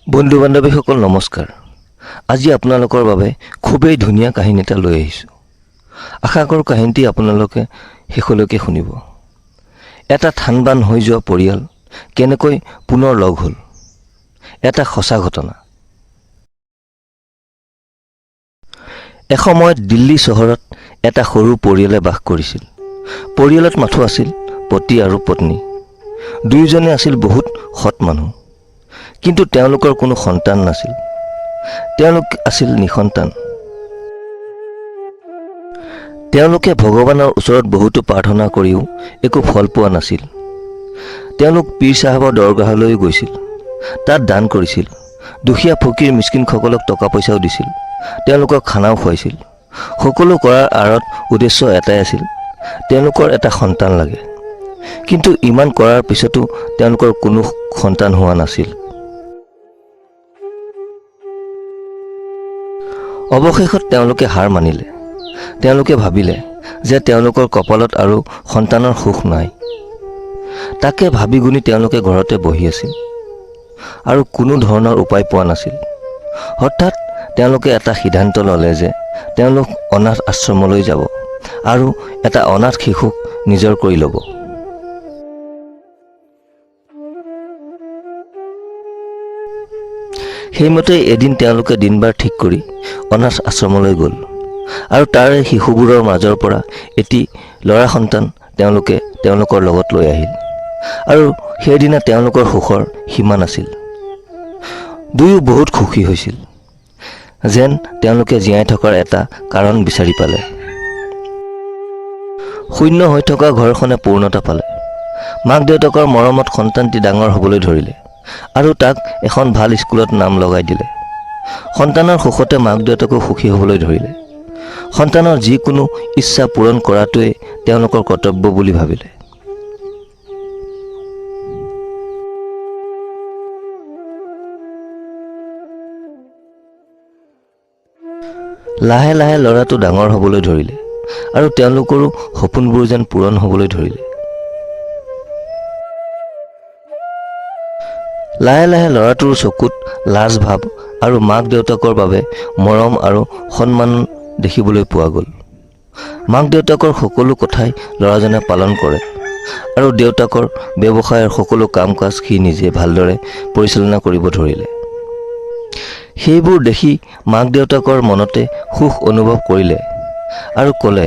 বন্ধু বান্ধৱীসকল নমস্কাৰ। আজি আপোনালোকৰ বাবে খুবেই ধুনীয়া কাহিনী এটা লৈ আহিছোঁ। আশা কৰোঁ কাহিনীটি আপোনালোকে শেষলৈকে শুনিব। এটা থানবান হৈ যোৱা পৰিয়াল কেনেকৈ পুনৰ লগ হ'ল, এটা সঁচা ঘটনা। এসময়ত দিল্লী চহৰত এটা সৰু পৰিয়ালে বাস কৰিছিল। পৰিয়ালত মাথো আছিল পতি আৰু পত্নী। দুয়োজনে আছিল বহুত সৎ মানুহ, কিন্তু তেওঁলোকৰ কোনো সন্তান নাছিল। তেওঁলোক আছিল নিসন্তান। তেওঁলোকে ভগৱানৰ ওচৰত বহুতো প্ৰাৰ্থনা কৰিও একো ফল পোৱা নাছিল। তেওঁলোক পীৰ চাহাবৰ দৰগাহলৈ গৈছিল, তাত দান কৰিছিল, দুখীয়া ফকীৰ মিস্কিনসকলক টকা পইচাও দিছিল, তেওঁলোকক খানাও খুৱাইছিল। সকলো কৰাৰ আঁৰত উদ্দেশ্য এটাই আছিল, তেওঁলোকৰ এটা সন্তান লাগে। কিন্তু ইমান কৰাৰ পিছতো তেওঁলোকৰ কোনো সন্তান হোৱা নাছিল। অৱশেষত তেওঁলোকে হাৰ মানিলে। তেওঁলোকে ভাবিলে যে তেওঁলোকৰ কপালত আৰু সন্তানৰ সুখ নাই। তাকে ভাবি গুণি তেওঁলোকে ঘৰতে বহি আছিল আৰু কোনো ধৰণৰ উপায় পোৱা নাছিল। হঠাৎ তেওঁলোকে এটা সিদ্ধান্ত ল'লে যে তেওঁলোক অনাথ আশ্ৰমলৈ যাব আৰু এটা অনাথ শিশুক নিজৰ কৰি ল'ব। সেইমতে এদিন তেওঁলোকে দিন-বাৰ ঠিক কৰি অনাথ আশ্ৰমলৈ গ'ল আৰু তাৰে শিশুবোৰৰ মাজৰ পৰা এটি ল'ৰা সন্তান তেওঁলোকে তেওঁলোকৰ লগত লৈ আহিল। আৰু সেইদিনা তেওঁলোকৰ সুখৰ সীমা নাছিল। দুয়ো বহুত সুখী হৈছিল, যেন তেওঁলোকে জীয়াই থকাৰ এটা কাৰণ বিচাৰি পালে। শূন্য হৈ থকা ঘৰখনে পূৰ্ণতা পালে। মাক দেউতাকৰ মৰমত সন্তানটি ডাঙৰ হ'বলৈ ধৰিলে আৰু তাক এখন ভাল স্কুলত নাম লগাই দিলে। সন্তানৰ সুখতে মাক দেউতাকো সুখী হ'বলৈ ধৰিলে। সন্তানৰ যিকোনো ইচ্ছা পূৰণ কৰাটোৱে তেওঁলোকৰ কৰ্তব্য বুলি ভাবিলে। লাহে লাহে ল'ৰাটো ডাঙৰ হ'বলৈ ধৰিলে আৰু তেওঁলোকৰো সপোনবোৰ যেন পূৰণ হ'বলৈ ধৰিলে। লাহে লাহে ল'ৰাটোৰ চকুত লাজ ভাৱ আৰু মাক দেউতাকৰ বাবে মৰম আৰু সন্মান দেখিবলৈ পোৱা গ'ল। মাক দেউতাকৰ সকলো কথাই ল'ৰাজনে পালন কৰে আৰু দেউতাকৰ ব্যৱসায়ৰ সকলো কাম কাজ সি নিজে ভালদৰে পৰিচালনা কৰিব ধৰিলে। সেইবোৰ দেখি মাক দেউতাকৰ মনতে সুখ অনুভৱ কৰিলে আৰু ক'লে,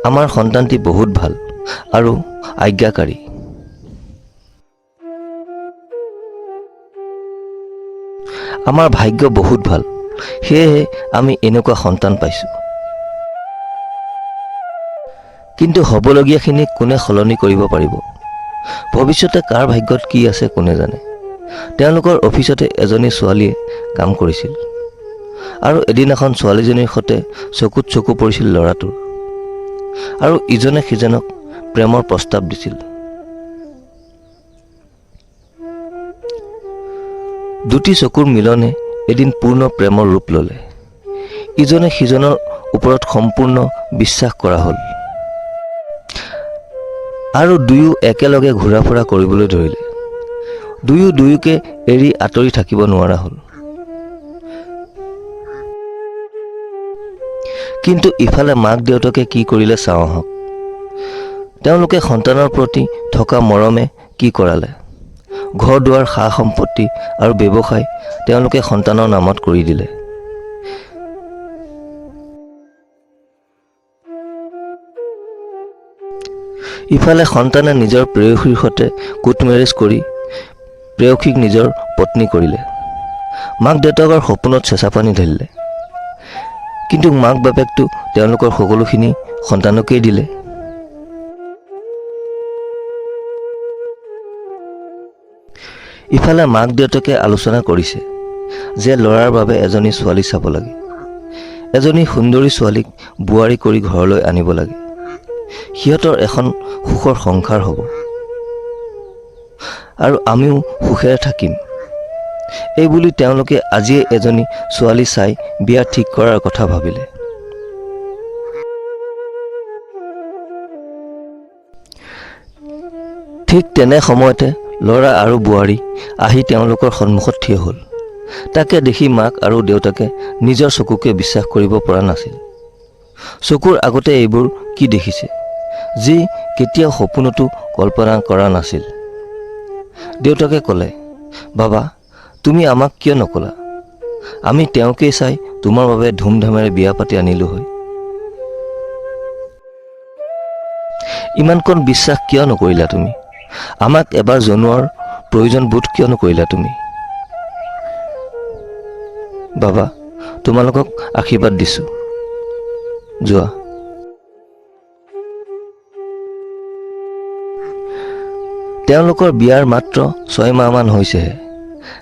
আমাৰ সন্তানটি বহুত ভাল আৰু আজ্ঞাকাৰী। আমাৰ ভাগ্য বহুত ভাল, সেয়েহে আমি এনেকুৱা সন্তান পাইছোঁ। কিন্তু হ'বলগীয়াখিনি কোনে সলনি কৰিব পাৰিব? ভৱিষ্যতে কাৰ ভাগ্যত কি আছে কোনে জানে? তেওঁলোকৰ অফিচতে এজনী ছোৱালীয়ে কাম কৰিছিল আৰু এদিনাখন ছোৱালীজনীৰ সৈতে চকুত চকু পৰিছিল ল'ৰাটোৰ আৰু ইজনে সিজনক প্ৰেমৰ প্ৰস্তাৱ দিছিল। দুটি চকুৰ মিলনে এদিন পূৰ্ণ প্ৰেমৰ ৰূপ ল'লে। ইজনে সিজনৰ ওপৰত সম্পূৰ্ণ বিশ্বাস কৰা হ'ল আৰু দুয়ো একেলগে ঘূৰা ফুৰা কৰিবলৈ ধৰিলে। দুয়ো দুয়োকে এৰি আঁতৰি থাকিব নোৱাৰা হ'ল। কিন্তু ইফালে মাক দেউতাকে কি কৰিলে চাওঁ আহক। তেওঁলোকে সন্তানৰ প্ৰতি থকা মৰমে কি কৰালে। ঘৰ দুৱাৰ সা সম্পত্তি আৰু ব্যৱসায় তেওঁলোকে সন্তানৰ নামত কৰি দিলে। ইফালে সন্তানে নিজৰ প্ৰেয়সীৰ সৈতে কোৰ্ট মেৰেজ কৰি প্ৰেয়সীক নিজৰ পত্নী কৰিলে। মাক দেউতাকৰ সপোনত চেঁচা পানী ঢালিলে, কিন্তু মাক বাপেকটো তেওঁলোকৰ সকলোখিনি সন্তানকেই দিলে। ইফালে মাক দেউতাকে আলোচনা কৰিছে যে ল'ৰাৰ বাবে এজনী ছোৱালী চাব লাগে, এজনী সুন্দৰী ছোৱালীক বোৱাৰী কৰি ঘৰলৈ আনিব লাগে। সিহঁতৰ এখন সুখৰ সংসাৰ হ'ব আৰু আমিও সুখেৰে থাকিম। এইবুলি তেওঁলোকে আজিয়ে এজনী ছোৱালী চাই বিয়া ঠিক কৰাৰ কথা ভাবিলে। ঠিক তেনে সময়তে ল'ৰা আৰু বোৱাৰী আহি তেওঁলোকৰ সন্মুখত থিয় হ'ল। তাকে দেখি মাক আৰু দেউতাকে নিজৰ চকুকে বিশ্বাস কৰিব পৰা নাছিল। চকুৰ আগতে এইবোৰ কি দেখিছে যি কেতিয়াও সপোনতো কল্পনা কৰা নাছিল। দেউতাকে ক'লে, বাবা, তুমি আমাক কিয় নকলা? আমি তেওঁকেই চাই তোমাৰ বাবে ধুমধামেৰে বিয়া পাতি আনিলো হয়। ইমানকণ বিশ্বাস কিয় নকৰিলা তুমি? আমাক এবাৰ জনোৱাৰ প্ৰয়োজন বোধ কিয় নকৰিলা তুমি? বাবা, তোমালোকক আশীৰ্বাদ দিছোঁ, যোৱা। তেওঁলোকৰ বিয়াৰ মাত্ৰ 6 মাহমান হৈছেহে।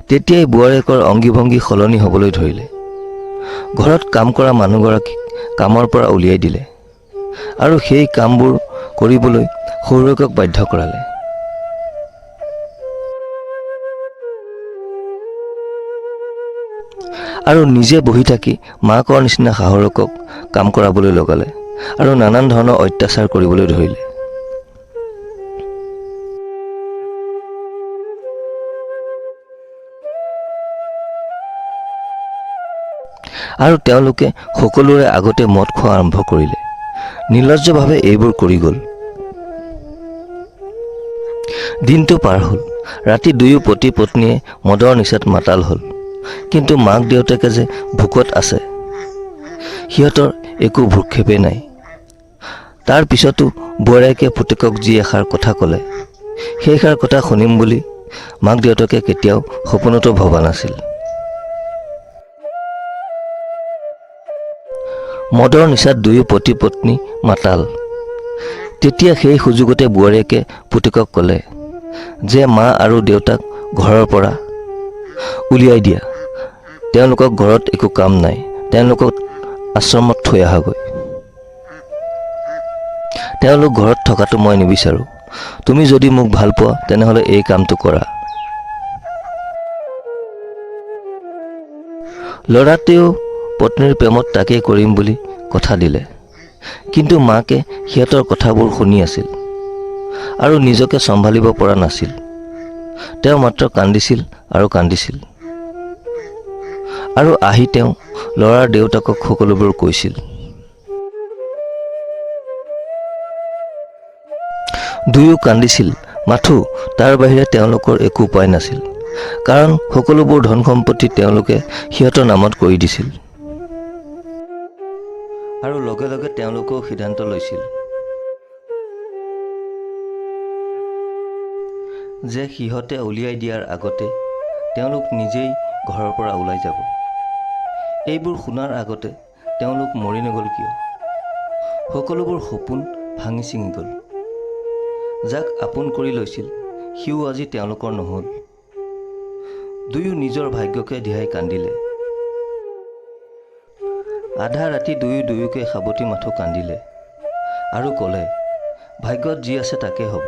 তেতিয়াই বোৱাৰীয়েকৰ অংগী ভংগী সলনি হ'বলৈ ধৰিলে। ঘৰত কাম কৰা মানুহগৰাকীক কামৰ পৰা উলিয়াই দিলে আৰু সেই কামবোৰ কৰিবলৈ শহুৰেকক বাধ্য কৰালে। আৰু নিজে বহি থাকি মাকৰ নিচিনা শাহুৰেকক কাম কৰাবলৈ লগালে আৰু নানান ধৰণৰ অত্যাচাৰ কৰিবলৈ ধৰিলে। আৰু তেওঁলোকে সকলোৰে আগতে মদ খোৱা আৰম্ভ কৰিলে। নিৰ্লজ্জভাৱে এইবোৰ কৰি গ'ল। দিনটো পাৰ হ'ল। ৰাতি দুয়ো পতি পত্নীয়ে মদৰ নিচাত মাতাল হ'ল। কিন্তু মাক দেউতাকে যে ভোকত আছে, সিহঁতৰ একো ভ্ৰক্ষেপেই নাই। তাৰ পিছতো বোৱাৰীয়েকে পুতেকক যি এষাৰ কথা ক'লে, সেইষাৰ কথা শুনিম বুলি মাক দেউতাকে কেতিয়াও সপোনতো ভবা নাছিল। মদৰ নিচাত দুয়ো পতি পত্নী মাতাল। তেতিয়া সেই সুযোগতে বোৱাৰীয়েকে পুতেকক ক'লে যে মা আৰু দেউতাক ঘৰৰ পৰা উলিয়াই দিয়া। তেওঁলোকক ঘৰত একো কাম নাই, তেওঁলোকক আশ্ৰমত থৈ আহাগৈ। তেওঁলোক ঘৰত থকাটো মই নিবিচাৰোঁ। তুমি যদি মোক ভাল পোৱা তেনেহ'লে এই কামটো কৰা। ল'ৰাটোৱেও পত্নীৰ প্ৰেমত তাকেই কৰিম বুলি কথা দিলে। কিন্তু মাকে সিহঁতৰ কথাবোৰ শুনি আছিল আৰু নিজকে চম্ভালিব পৰা নাছিল। তেওঁ মাত্ৰ কান্দিছিল আৰু কান্দিছিল। আৰু আহি তেওঁ ল'ৰাৰ দেউতাকক সকলোবোৰ কৈছিল। দুয়ো কান্দিছিল, মাথো তাৰ বাহিৰে তেওঁলোকৰ একো উপায় নাছিল। কাৰণ সকলোবোৰ ধন সম্পত্তি তেওঁলোকে সিহঁতৰ নামত কৰি দিছিল। আৰু লগে লগে তেওঁলোকেও সিদ্ধান্ত লৈছিল যে সিহঁতে উলিয়াই দিয়াৰ আগতে তেওঁলোক নিজেই ঘৰৰ পৰা ওলাই যাব। এইবোৰ শুনাৰ আগতে তেওঁলোক মৰি নগ'ল কিয়? সকলোবোৰ সপোন ভাঙি ছিঙি গ'ল। যাক আপোন কৰি লৈছিল সিও আজি তেওঁলোকৰ নহ'ল। দুয়ো নিজৰ ভাগ্যকে দিহাই কান্দিলে। আধা ৰাতি দুয়োকে সাবটি মাথো কান্দিলে আৰু ক'লে, ভাগ্যত যি আছে তাকে হ'ব।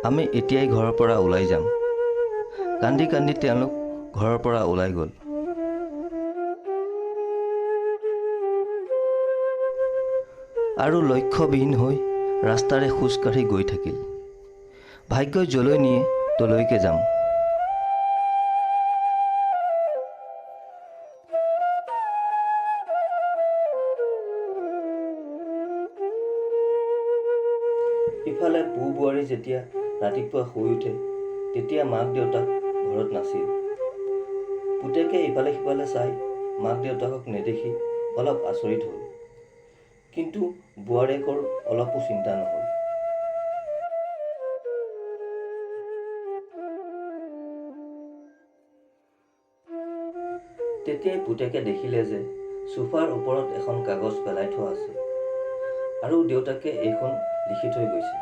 আমি এতিয়াই ঘৰৰ পৰা ওলাই যাম। কান্দি কান্দি তেওঁলোক ঘৰৰ পৰা ওলাই গ'ল। আৰু লক্ষ্যবিহীন হৈ ৰাস্তাৰে খোজ কাঢ়ি গৈ থাকিল। ভাগ্যই যলৈ নিয়ে তলৈকে যাম। ইফালে পু বোৱাৰী যেতিয়া ৰাতিপুৱা শুই উঠে তেতিয়া মাক দেউতাক ঘৰত নাছিল। পুতেকে ইফালে সিফালে চাই মাক দেউতাকক নেদেখি অলপ আচৰিত হ'ল। কিন্তু বোৱাৰীয়েকৰ অলপো চিন্তা নহ'ল। তেতিয়াই পুতেকে দেখিলে যে চোফাৰ ওপৰত এখন কাগজ পেলাই থোৱা আছে আৰু দেউতাকে এইখন লিখি থৈ গৈছে,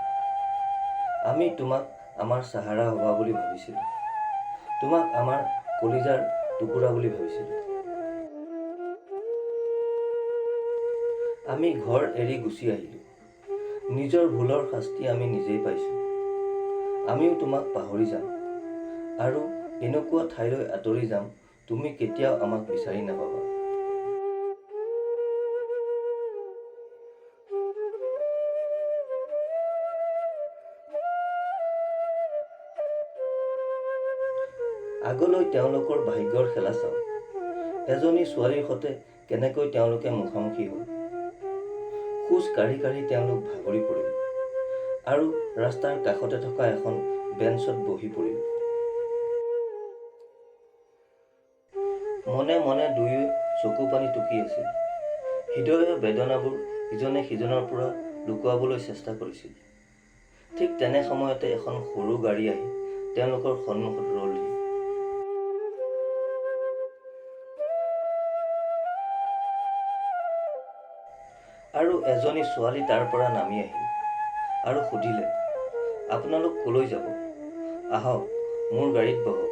আমি তোমাক আমাৰ চাহাৰা হ'বা বুলি ভাবিছিলোঁ। তোমাক আমাৰ কলিজাৰ টুকুৰা বুলি ভাবিছিলোঁ। আমি ঘৰ এৰি গুচি আহিলোঁ। নিজৰ ভুলৰ শাস্তি আমি নিজেই পাইছোঁ। আমিও তোমাক পাহৰি যাম আৰু এনেকুৱা ঠাইলৈ আঁতৰি যাম তুমি কেতিয়াও আমাক বিচাৰি নাপাবা। আগলৈ তেওঁলোকৰ ভাগ্যৰ খেলা চাওঁ। এজনী ছোৱালীৰ সৈতে কেনেকৈ তেওঁলোকে মুখামুখি হ'ল। খোজ কাঢ়ি কাঢ়ি তেওঁলোক ভাগৰি পৰিল আৰু ৰাস্তাৰ কাষতে থকা এখন বেঞ্চত বহি পৰিল। মনে মনে দুয়ো চকু পানী টুকি আছিল। হৃদয়ৰ বেদনাবোৰ ইজনে সিজনৰ পৰা লুকুৱাবলৈ চেষ্টা কৰিছিল। ঠিক তেনে সময়তে এখন সৰু গাড়ী আহি তেওঁলোকৰ সন্মুখত ৰলহি। আৰু এজনী ছোৱালী তাৰ পৰা নামি আহিল আৰু সুধিলে, আপোনালোক কলৈ যাব? আহক, মোৰ গাড়ীত বহক,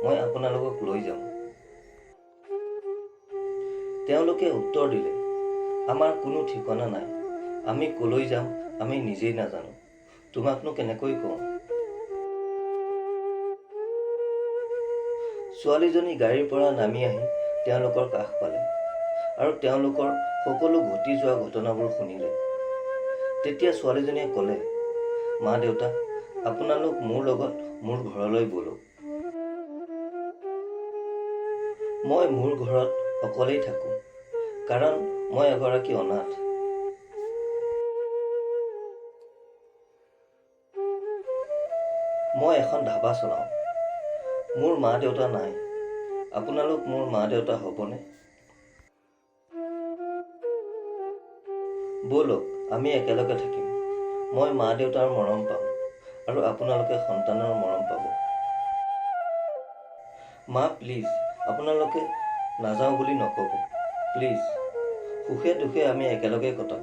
মই আপোনালোকক লৈ যাম। তেওঁলোকে উত্তৰ দিলে, আমাৰ কোনো ঠিকনা নাই, আমি কলৈ যাম আমি নিজেই নাজানো, তোমাকনো কেনেকৈ কওঁ? ছোৱালীজনী গাড়ীৰ পৰা নামি আহি তেওঁলোকৰ কাষ পালে আৰু তেওঁলোকৰ সকলো ঘটি যোৱা ঘটনাবোৰ শুনিলে। তেতিয়া ছোৱালীজনীয়ে ক'লে, মা দেউতা, আপোনালোক মোৰ লগত মোৰ ঘৰলৈ ব'লক। মই মোৰ ঘৰত অকলেই থাকোঁ, কাৰণ মই এগৰাকী অনাথ। মই এখন ধাবা চলাওঁ। মোৰ মা দেউতা নাই। আপোনালোক মোৰ মা দেউতা হ'বনে? ব'লক, আমি একেলগে থাকিম। মই মা দেউতাৰ মৰম পাম আৰু আপোনালোকে সন্তানৰ মৰম পাব। মা প্লিজ, আপোনালোকে নাযাওঁ বুলি নক'ব, প্লিজ। সুখে দুখে আমি একেলগে কটাম,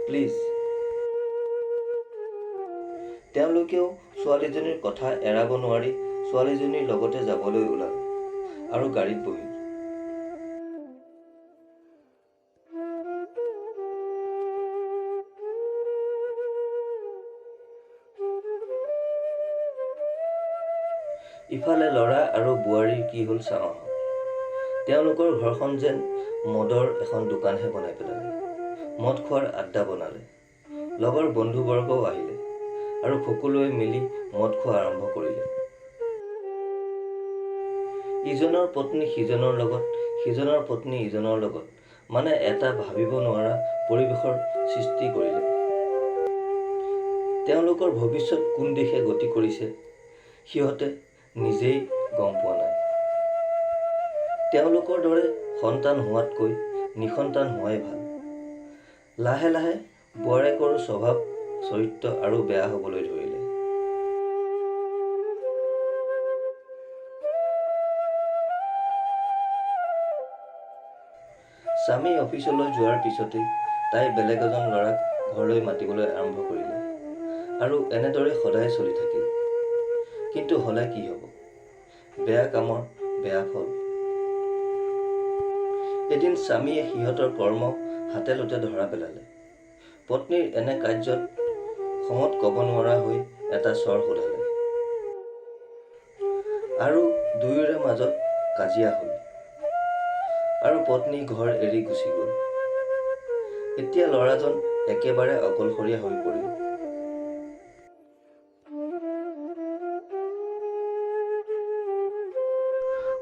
প্লিজ। তেওঁলোকেও ছোৱালীজনীৰ কথা এৰাব নোৱাৰি ছোৱালীজনীৰ লগতে যাবলৈ ওলাল আৰু গাড়ীত বহিল। ইফালে ল'ৰা আৰু বোৱাৰীৰ কি হ'ল চাওঁ আহক। তেওঁলোকৰ ঘৰখন যেন মদৰ এখন দোকানহে বনাই পেলালে। মদ খোৱাৰ আড্ডা বনালে। লগৰ বন্ধুবৰ্গও আহিলে আৰু সকলোৱে মিলি মদ খোৱা আৰম্ভ কৰিলে। ইজনৰ পত্নী সিজনৰ লগত, সিজনৰ পত্নী ইজনৰ লগত, মানে এটা ভাবিব নোৱাৰা পৰিৱেশৰ সৃষ্টি কৰিলে। তেওঁলোকৰ ভৱিষ্যত কোন দিশে গতি কৰিছে সিহঁতে নিজেই গম পোৱা নাই। তেওঁলোকৰ দৰে সন্তান হোৱাতকৈ নিসন্তান হোৱাই ভাল। লাহে লাহে বোৱাৰীয়েকৰো স্বভাৱ চৰিত্ৰ আৰু বেয়া হ'বলৈ ধৰিলে। স্বামী অফিচলৈ যোৱাৰ পিছতেই তাই বেলেগ এজন ল'ৰাক ঘৰলৈ মাতিবলৈ আৰম্ভ কৰিলে আৰু এনেদৰে সদায় চলি থাকিল। কিন্তু হ'লে কি হ'ব? বেয়া কামৰ বেয়া ফল। এদিন স্বামীয়ে সিহঁতৰ কৰ্ম হাতে লোটে ধৰা পেলালে। পত্নীৰ এনে কাৰ্যত খঙত ক'ব নোৱাৰা হৈ এটা স্বৰ সোধালে আৰু দুয়োৰে মাজত কাজিয়া হ'ল আৰু পত্নী ঘৰ এৰি গুচি গ'ল। এতিয়া ল'ৰাজন একেবাৰে অকলশৰীয়া হৈ পৰিল।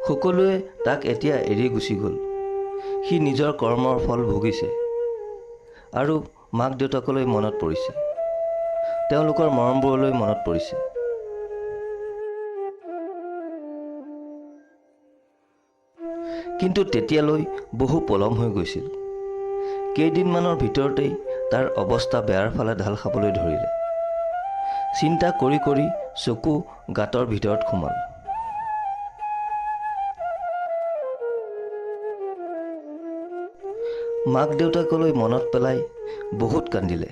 সকলোৱে তাক এতিয়া এৰি গুচি গ'ল। সি নিজৰ কৰ্মৰ ফল ভুগিছে আৰু মাক দেউতাকলৈ মনত পৰিছে, তেওঁলোকৰ মৰমবোৰলৈ মনত পৰিছে। কিন্তু তেতিয়ালৈ বহু পলম হৈ গৈছিল। কেইদিনমানৰ ভিতৰতেই তাৰ অৱস্থা বেয়াৰ ফালে ঢাল খাবলৈ ধৰিলে। চিন্তা কৰি কৰি চকু গাঁতৰ ভিতৰত সোমাল। মাক দেউতাকলৈ মনত পেলাই বহুত কান্দিলে।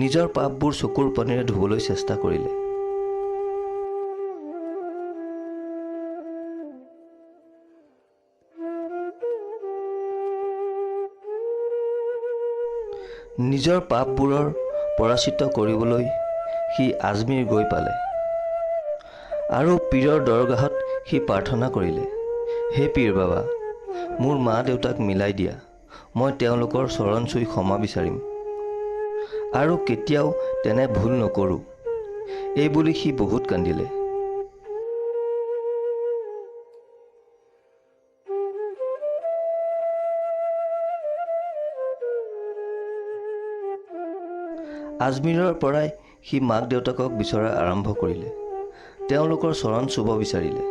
নিজৰ পাপবোৰ চকুৰ পানীৰে ধুবলৈ চেষ্টা কৰিলে। নিজৰ পাপবোৰৰ পৰাচিত কৰিবলৈ সি আজমিৰ গৈ পালে আৰু পীৰৰ দৰগাহত সি প্ৰাৰ্থনা কৰিলে, হে পীৰ বাবা, মোৰ মা দেউতাক মিলাই দিয়া, মই তেওঁলোকৰ চৰণ চুই ক্ষমা বিচাৰিম আৰু কেতিয়াও তেনে ভুল নকৰোঁ। এই বুলি সি বহুত কান্দিলে। আজমিৰৰ পৰাই সি মাক দেউতাকক বিচৰা আৰম্ভ কৰিলে। তেওঁলোকৰ চৰণ চুব বিচাৰিলে।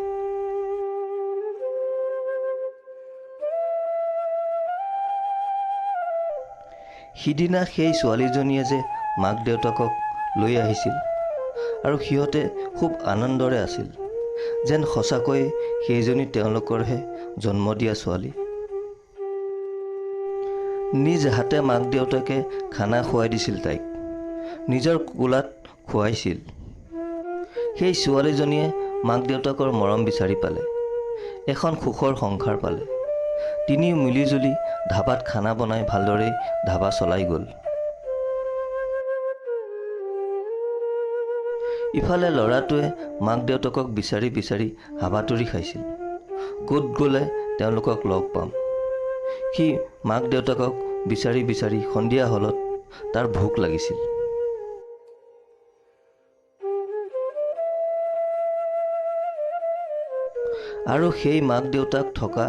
সিদিনা সেই ছোৱালীজনীয়ে যে মাক দেউতাকক লৈ আহিছিল আৰু সিহঁতে খুব আনন্দৰে আছিল, যেন সঁচাকৈয়ে সেইজনী তেওঁলোকৰহে জন্ম দিয়া ছোৱালী। নিজ হাতে মাক দেউতাকে খানা খুৱাই দিছিল তাইক, নিজৰ কোলাত খুৱাইছিল। সেই ছোৱালীজনীয়ে মাক দেউতাকৰ মৰম বিচাৰি পালে, এখন সুখৰ সংসাৰ পালে। তিনিও মিলিজুলি ধাবাত খানা বনাই ভালদৰেই ধাবা চলাই গ'ল। ইফালে ল'ৰাটোৱে মাক দেউতাকক বিচাৰি বিচাৰি হাবাথুৰি খাইছিল। ক'ত গ'লে তেওঁলোকক লগ পাম। সি মাক দেউতাকক বিচাৰি বিচাৰি সন্ধিয়া হ'লত তাৰ ভোক লাগিছিল। আৰু সেই মাক দেউতাক থকা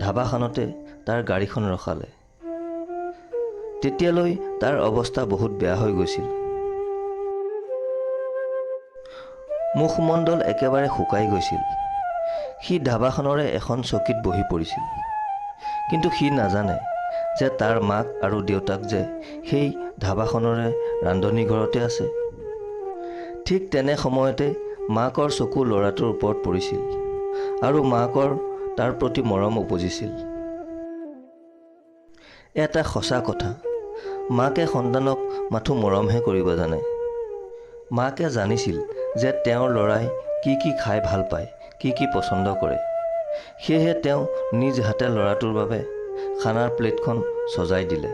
ধাবাখনতে তাৰ গাড়ীখন ৰখালে। তেতিয়ালৈ তাৰ অৱস্থা বহুত বেয়া হৈ গৈছিল। মুখমণ্ডল একেবাৰে শুকাই গৈছিল। সি ধাবাখনৰে এখন চকীত বহি পৰিছিল। কিন্তু সি নাজানে যে তাৰ মাক আৰু দেউতাক যে সেই ধাবাখনৰে ৰান্ধনীঘৰতে আছে। ঠিক তেনে সময়তে মাকৰ চকু ল'ৰাটোৰ ওপৰত পৰিছিল আৰু মাকৰ তাৰ প্ৰতি মৰম উপজিছিল। এটা সঁচা কথা, মাকে সন্তানক মাথো মৰমহে কৰিব জানে। মাকে জানিছিল যে তেওঁৰ ল'ৰাই কি কি খাই ভাল পায়, কি কি পচন্দ কৰে। সেয়েহে তেওঁ নিজ হাতে ল'ৰাটোৰ বাবে খানাৰ প্লেটখন সজাই দিলে।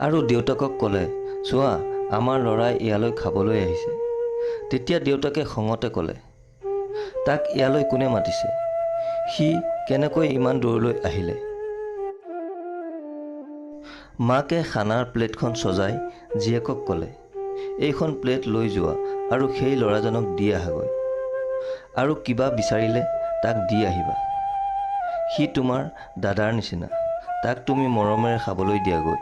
আৰু দেউতাকক ক'লে, চোৱা আমাৰ ল'ৰাই ইয়ালৈ খাবলৈ আহিছে। তেতিয়া দেউতাকে খঙতে ক'লে, তাক ইয়ালৈ কোনে মাতিছে? সি কেনেকৈ ইমান দূৰলৈ আহিলে? মাকে খানাৰ প্লেটখন সজাই জীয়েকক ক'লে, এইখন প্লেট লৈ যোৱা আৰু সেই ল'ৰাজনক দি আহাগৈ। আৰু কিবা বিচাৰিলে তাক দি আহিবা। সি তোমাৰ দাদাৰ নিচিনা, তাক তুমি মৰমেৰে খাবলৈ দিয়াগৈ।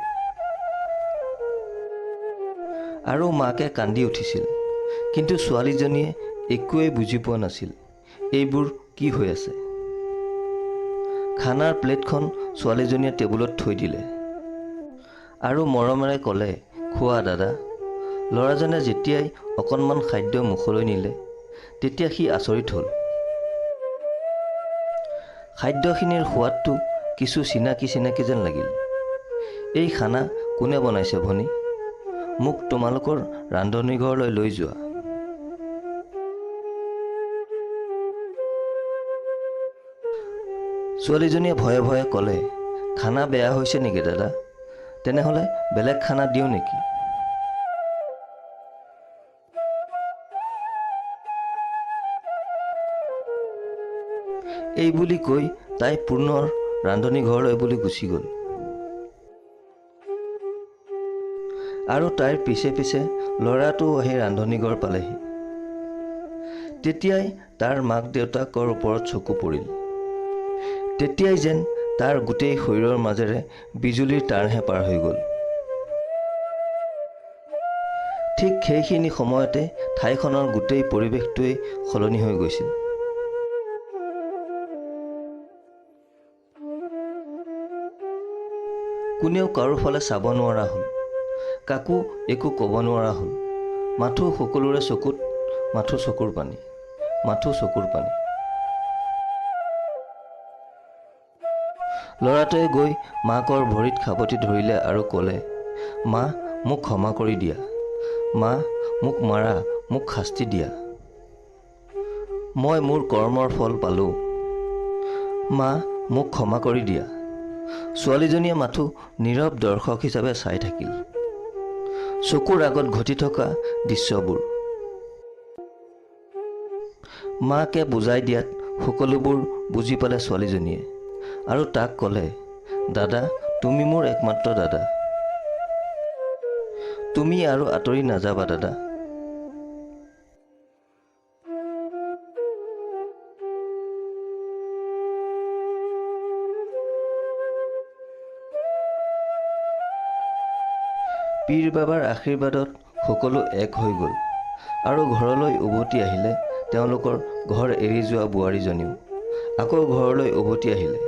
আৰু মাকে কান্দি উঠিছিল। কিন্তু ছোৱালীজনীয়ে একোৱেই বুজি পোৱা নাছিল এইবোৰ কি হৈ আছে। খানাৰ প্লেটখন ছোৱালীজনীয়ে টেবুলত থৈ দিলে আৰু মৰমেৰে ক'লে, খোৱা দাদা। ল'ৰাজনে যেতিয়াই অকণমান খাদ্য মুখলৈ নিলে তেতিয়া সি আচৰিত হ'ল। খাদ্যখিনিৰ সোৱাদটো কিছু চিনাকি চিনাকি যেন লাগিল। এই খানা কোনে বনাইছে ভনী? মোক তোমালোকৰ ৰান্ধনীঘৰলৈ লৈ যোৱা। ছোৱালীজনীয়ে ভয়ে ভয়ে ক'লে, খানা বেয়া হৈছে নেকি দাদা? তেনেহ'লে বেলেগ খানা দিওঁ নেকি? এই বুলি কৈ তাই পুনৰ ৰান্ধনীঘৰলৈ বুলি গুচি গ'ল। আৰু তাইৰ পিছে পিছে ল'ৰাটোও আহি ৰান্ধনীঘৰ পালেহি। তেতিয়াই তাৰ মাক দেউতাকৰ ওপৰত চকু পৰিল। তেতিয়াই যেন তাৰ গোটেই শৰীৰৰ মাজেৰে বিজুলীৰ তাৰহে পাৰ হৈ গ'ল। ঠিক সেইখিনি সময়তে ঠাইখনৰ গোটেই পৰিৱেশটোৱেই সলনি হৈ গৈছিল। কোনেও কাৰো ফালে চাব নোৱাৰা হ'ল, কাকো একো ক'ব নোৱাৰা হ'ল। মাথো সকলোৰে চকুত মাথো চকুৰ পানী, মাথো চকুৰ পানী। ল'ৰাটোৱে গৈ মাকৰ ভৰিত খাবতি ধৰিলে আৰু ক'লে, মা মোক ক্ষমা কৰি দিয়া। মা মোক মাৰা, মোক শাস্তি দিয়া। মই মোৰ কৰ্মৰ ফল পালোঁ। মা মোক ক্ষমা কৰি দিয়া। ছোৱালীজনীয়ে মাথো নীৰৱ দৰ্শক হিচাপে চাই থাকিল চকুৰ আগত ঘটি থকা দৃশ্যবোৰ। মাকে বুজাই দিয়াত সকলোবোৰ বুজি পালে ছোৱালীজনীয়ে আৰু তাক ক'লে, দাদা তুমি মোৰ একমাত্ৰ দাদা। তুমি আৰু আঁতৰি নাযাবা দাদা। পীৰ বাবাৰ আশীৰ্বাদত সকলো এক হৈ গ'ল আৰু ঘৰলৈ উভতি আহিলে তেওঁলোকৰ ঘৰ এৰি যোৱা বোৱাৰীজনীও আকৌ ঘৰলৈ উভতি আহিলে,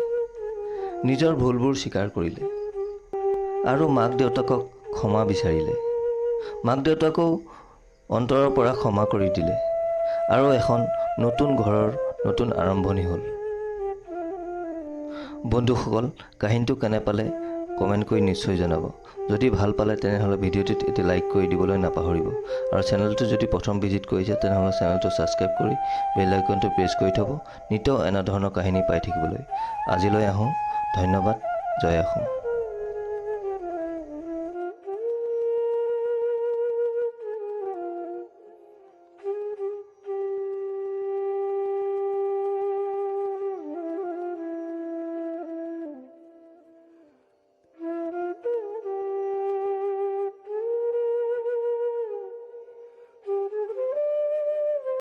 নিজৰ ভুলবোৰ স্বীকাৰ কৰিলে আৰু মাক দেউতাকক ক্ষমা বিচাৰিলে। মাক দেউতাকেও অন্তৰৰ পৰা ক্ষমা কৰি দিলে আৰু এখন নতুন ঘৰৰ নতুন আৰম্ভণি হ'ল। বন্ধুসকল, কাহিনীটো কেনে পালে কমেণ্ট কৰি নিশ্চয় জনাব। যদি ভাল পালে তেনেহ'লে ভিডিঅ'টোত এটি লাইক কৰি দিবলৈ নাপাহৰিব আৰু চেনেলটো যদি প্ৰথম ভিজিট কৰিছে তেনেহ'লে চেনেলটো ছাবস্ক্ৰাইব কৰি বেল আইকনটো প্ৰেছ কৰি থ'ব নিতৌ এনেধৰণৰ কাহিনী পাই থাকিবলৈ। আজিলৈ আহোঁ, ধন্যবাদ, জয় অসম।